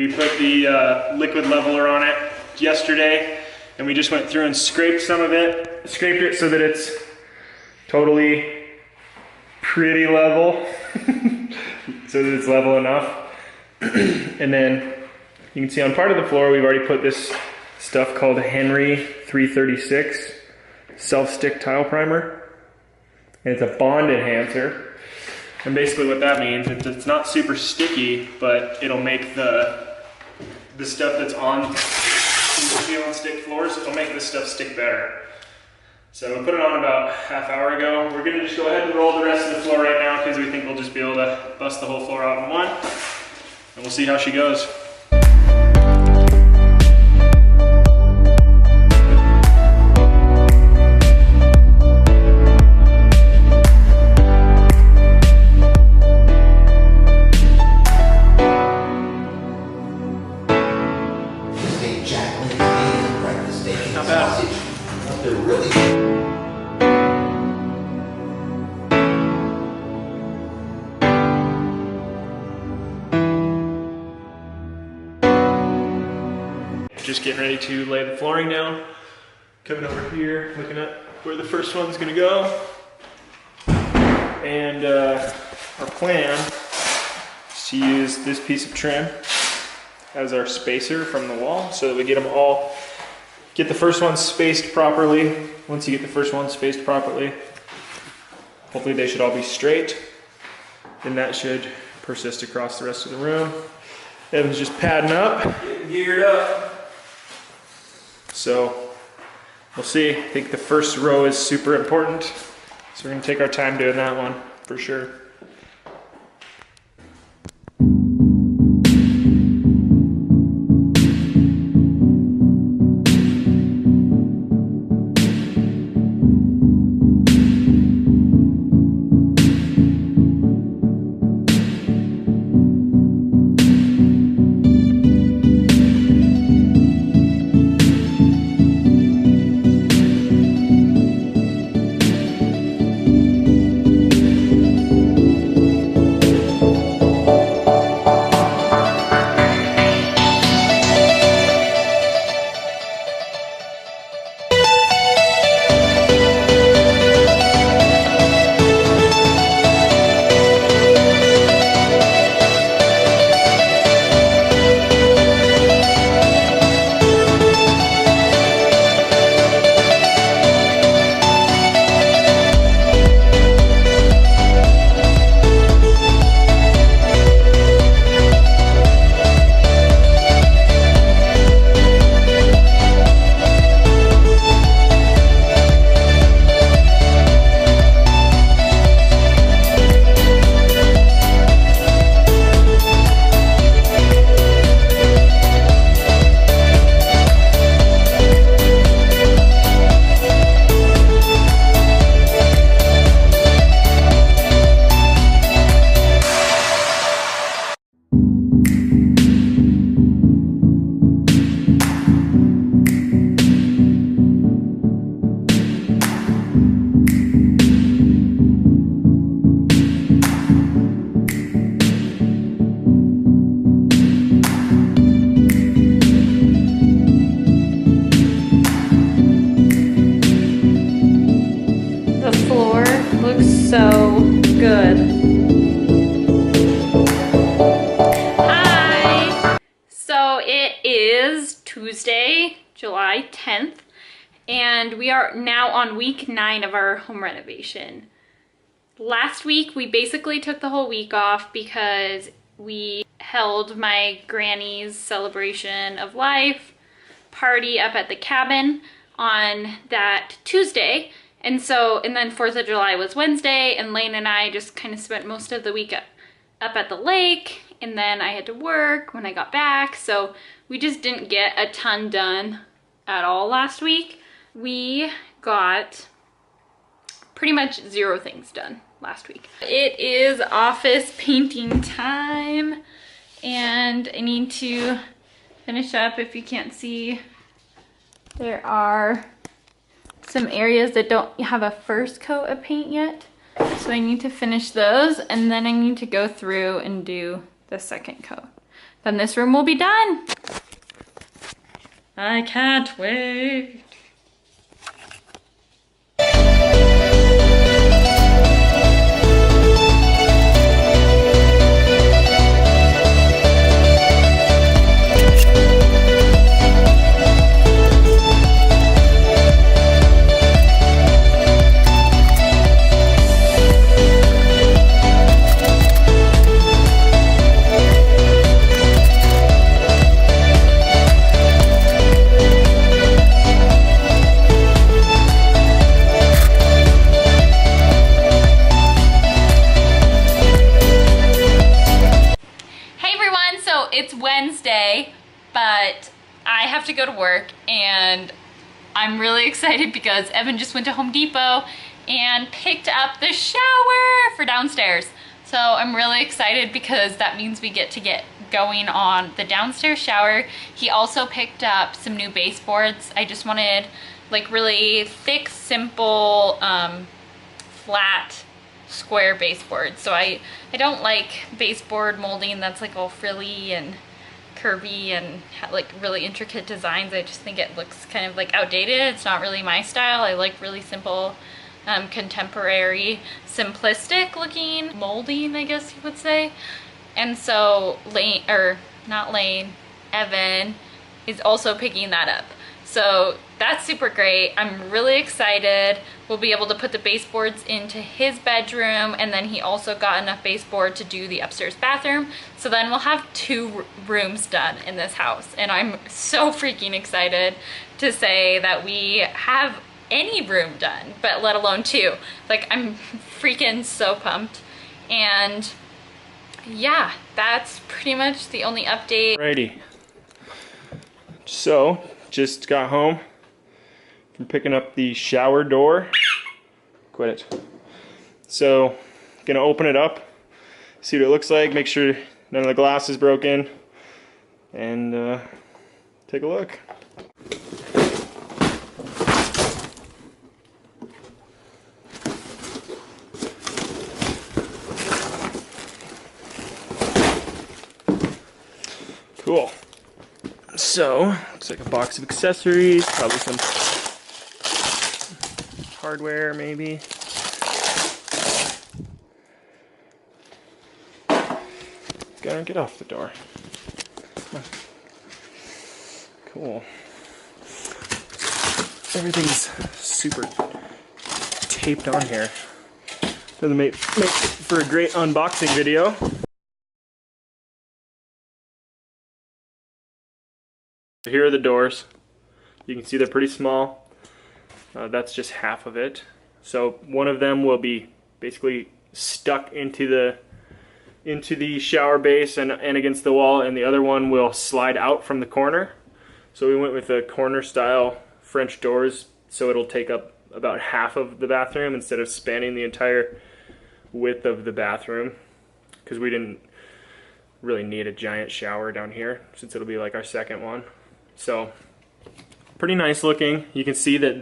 We put the liquid leveler on it yesterday, and we just went through and scraped some of it, scraped it so that it's totally pretty level, so that it's level enough. And then you can see on part of the floor, we've already put this stuff called Henry 336 self-stick tile primer. And it's a bond enhancer. And basically what that means, it's not super sticky, but it'll make the stuff that's on peel and stick floors, it'll make this stuff stick better. So we put it on about half hour ago. We're gonna just go ahead and roll the rest of the floor right now because we think we'll just be able to bust the whole floor out in one. And we'll see how she goes. Not bad. They're really just getting ready to lay the flooring down. Coming over here, looking at where the first one's gonna go. And our plan is to use this piece of trim as our spacer from the wall so that we get them all, get the first one spaced properly. Once you get the first one spaced properly, hopefully they should all be straight. And that should persist across the rest of the room. Evan's just padding up, getting geared up. So we'll see. I think the first row is super important. So we're gonna take our time doing that one for sure. So good. Hi! So it is Tuesday, July 10th, and we are now on week 9 of our home renovation. Last week, we basically took the whole week off because we held my granny's celebration of life party up at the cabin on that Tuesday. And then 4th of July was Wednesday, and Lane and I just kind of spent most of the week up at the lake, and then I had to work when I got back, so we just didn't get a ton done at all last week. We got pretty much 0 things done last week. It is office painting time, and I need to finish up. If you can't see, there are some areas that don't have a first coat of paint yet. So I need to finish those, and then I need to go through and do the second coat. then this room will be done. I can't wait. It's Wednesday, but I have to go to work, and I'm really excited because Evan just went to Home Depot and picked up the shower for downstairs. So I'm really excited because that means we get to get going on the downstairs shower. He also picked up some new baseboards. I just wanted like really thick, simple, flat square baseboard. So I don't like baseboard molding that's like all frilly and curvy and like really intricate designs. I just think it looks kind of like outdated. It's not really my style. I like really simple, contemporary, simplistic looking molding, I guess you would say. And so Evan is also picking that up. So that's super great. I'm really excited. We'll be able to put the baseboards into his bedroom, and then he also got enough baseboard to do the upstairs bathroom. So then we'll have 2 rooms done in this house. And I'm so freaking excited to say that we have any room done, but let alone 2. Like, I'm freaking so pumped. And yeah, that's pretty much the only update. Alrighty. So, just got home from picking up the shower door. Quit it. So, gonna open it up, see what it looks like, make sure none of the glass is broken, and take a look. Cool. So, looks like a box of accessories, probably some hardware maybe. Gotta get off the door. Cool. Everything's super taped on here. Doesn't make for a great unboxing video. Here are the doors. You can see they're pretty small. That's just half of it. So one of them will be basically stuck into the shower base and against the wall, and the other one will slide out from the corner. So we went with the corner style French doors, so it'll take up about half of the bathroom instead of spanning the entire width of the bathroom, because we didn't really need a giant shower down here since it'll be like our second one. So pretty nice looking. You can see that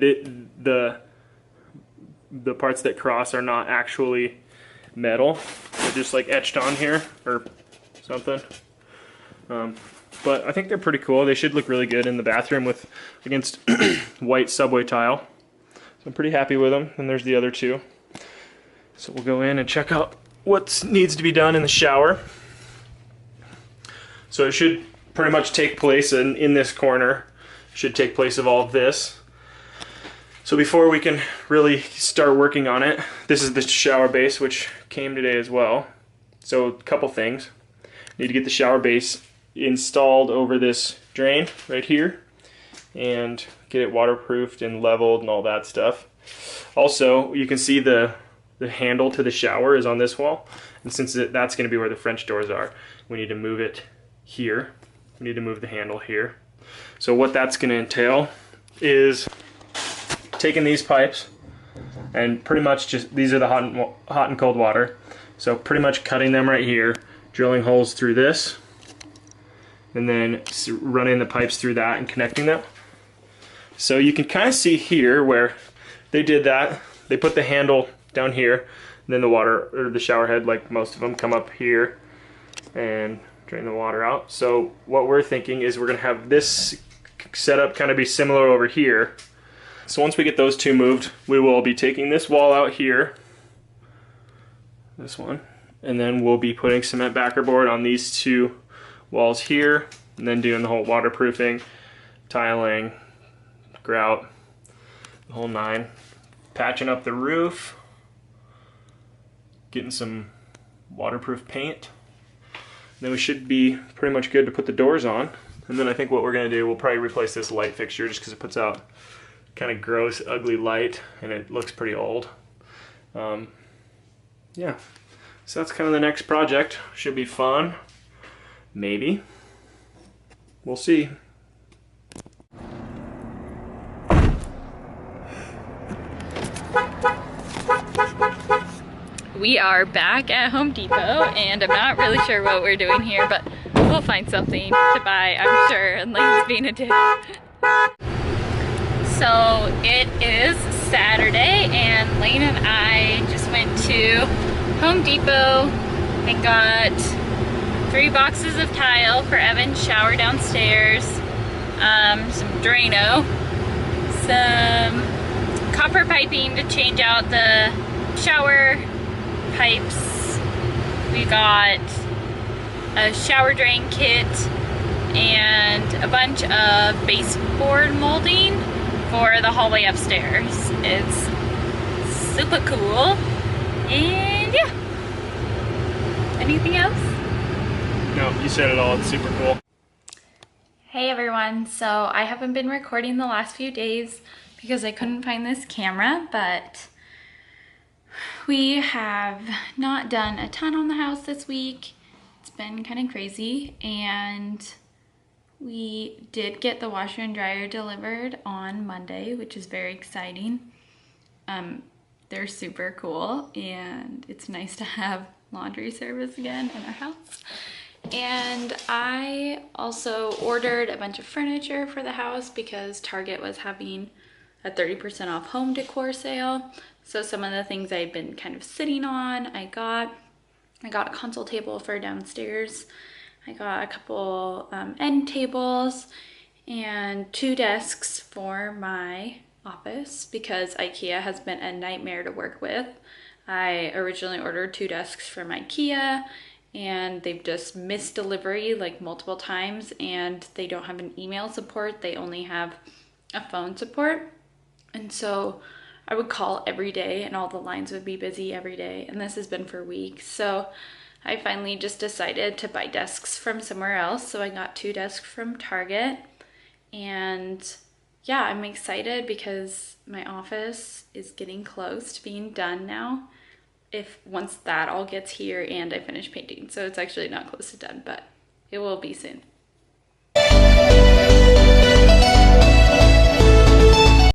the parts that cross are not actually metal. They're just like etched on here or something. But I think they're pretty cool. They should look really good in the bathroom against white subway tile. So I'm pretty happy with them. And there's the other 2. So we'll go in and check out what needs to be done in the shower. So it should pretty much take place in this corner. Should take place of all of this. So before we can really start working on it, this is the shower base, which came today as well. So a couple things. Need to get the shower base installed over this drain right here and get it waterproofed and leveled and all that stuff. Also, you can see the handle to the shower is on this wall, and since that's going to be where the French doors are, we need to move it here. We need to move the handle here. So what that's going to entail is taking these pipes and pretty much just, these are the hot and cold water, so pretty much cutting them right here, drilling holes through this, and then running the pipes through that and connecting them. So you can kind of see here where they did that. They put the handle down here, and then the water or the shower head, like most of them, come up here and drain the water out. So what we're thinking is we're gonna have this setup kind of be similar over here. So once we get those two moved, we will be taking this wall out here, this one, and then we'll be putting cement backer board on these two walls here, and then doing the whole waterproofing, tiling, grout, the whole nine. Patching up the roof, getting some waterproof paint. Then we should be pretty much good to put the doors on. And then I think what we're gonna do, we'll probably replace this light fixture just because it puts out kind of gross, ugly light, and it looks pretty old. Yeah, so that's kind of the next project. Should be fun, maybe. We'll see. We are back at Home Depot, and I'm not really sure what we're doing here, but we'll find something to buy, I'm sure, and Lane's being a dick. So it is Saturday, and Lane and I just went to Home Depot and got 3 boxes of tile for Evan's shower downstairs, some Drano, some copper piping to change out the shower pipes. We got a shower drain kit and a bunch of baseboard molding for the hallway upstairs. It's super cool. And yeah. Anything else? No, you said it all. It's super cool. Hey everyone. So I haven't been recording the last few days because I couldn't find this camera, but we have not done a ton on the house this week. It's been kind of crazy, and we did get the washer and dryer delivered on Monday, which is very exciting. They're super cool, and it's nice to have laundry service again in our house. And I also ordered a bunch of furniture for the house because Target was having a 30% off home decor sale. So some of the things I've been kind of sitting on, I got a console table for downstairs. I got a couple end tables and 2 desks for my office because IKEA has been a nightmare to work with. I originally ordered 2 desks from IKEA, and they've just missed delivery like multiple times, and they don't have an email support. They only have a phone support. And so I would call every day and all the lines would be busy every day, and this has been for weeks. So I finally just decided to buy desks from somewhere else. So I got 2 desks from Target, and yeah, I'm excited because my office is getting close to being done now. Once that all gets here and I finish painting. So it's actually not close to done, but it will be soon.